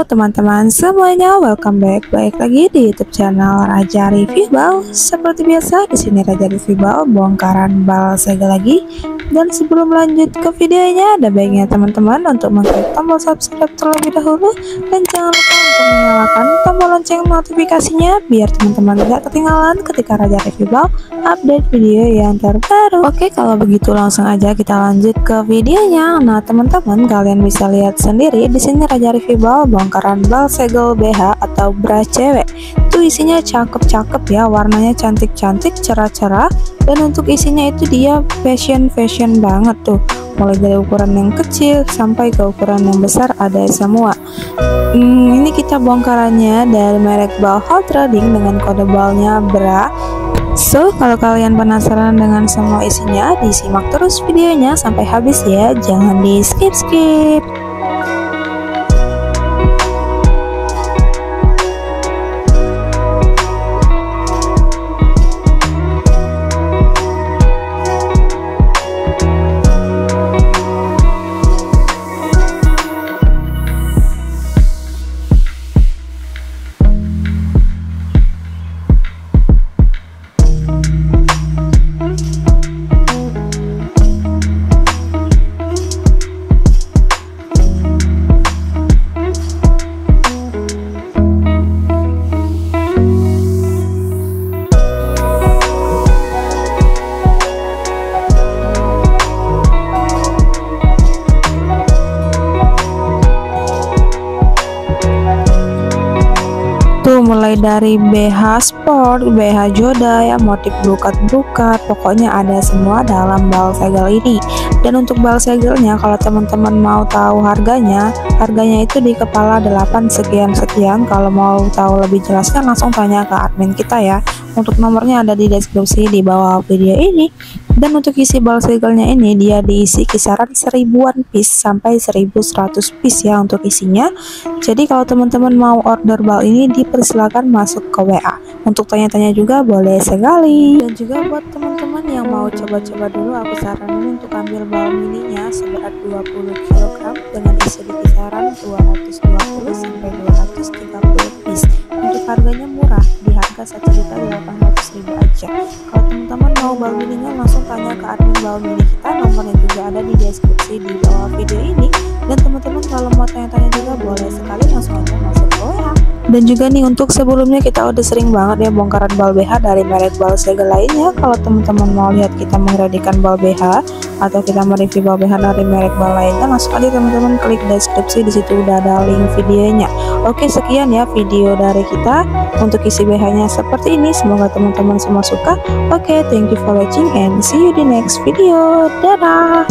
Halo teman-teman semuanya, welcome back lagi di YouTube channel Raja Review Bal. Seperti biasa, di sini Raja Review Bal bongkaran bal segel lagi. Dan sebelum lanjut ke videonya, ada baiknya teman-teman untuk mengklik tombol subscribe terlebih dahulu dan jangan lupa untuk menyalakan tombol lonceng notifikasinya biar teman-teman tidak ketinggalan ketika Raja Review Bal update video yang terbaru. Oke, kalau begitu langsung aja kita lanjut ke videonya. Nah, teman-teman kalian bisa lihat sendiri di sini Raja Review Bal bongkaran bal segel BH atau bra cewek. Tuh isinya cakep-cakep ya, warnanya cantik-cantik, cerah-cerah, dan untuk isinya itu dia fashion banget tuh. Mulai dari ukuran yang kecil sampai ke ukuran yang besar ada semua. Ini kita bongkarannya dari merek Bal Hot Trading dengan kode balnya bra. So, kalau kalian penasaran dengan semua isinya, disimak terus videonya sampai habis ya, jangan di skip. Mulai dari BH sport, BH joda ya, motif brukat, pokoknya ada semua dalam bal segel ini. Dan untuk bal segelnya, kalau teman-teman mau tahu harganya itu di kepala 8 sekian. Kalau mau tahu lebih jelasnya langsung tanya ke admin kita ya. Untuk nomornya ada di deskripsi di bawah video ini. Dan untuk isi bal segelnya ini dia diisi kisaran 1000-an piece sampai 1100 piece ya untuk isinya. Jadi kalau teman-teman mau order bal ini dipersilakan masuk ke WA. Untuk tanya-tanya juga boleh sekali. Dan juga buat teman-teman yang mau coba-coba dulu, aku saranin untuk ambil bal mininya seberat 20 kg dengan isi di kisaran 220 sampai 230 piece. Untuk harganya murah, di harga 1.800.000 aja. Kalau teman-teman mau bal mininya langsung tanya ke admin bal mini kita, nomornya juga ada di deskripsi di bawah video ini. Dan teman-teman kalau mau tanya-tanya juga boleh sekali langsung aja masuk ke WA. Dan juga nih untuk sebelumnya kita udah sering banget ya bongkaran bal BH dari merek bal segel lainnya. Kalau teman-teman mau lihat kita mengredikan bal BH atau kita mereview bal BH dari merek bal lainnya, langsung aja teman-teman klik deskripsi, di situ udah ada link videonya. Oke, sekian ya video dari kita untuk isi BH-nya seperti ini. Semoga teman-teman semua suka. Oke, thank you for watching and see you di next video. Dadah.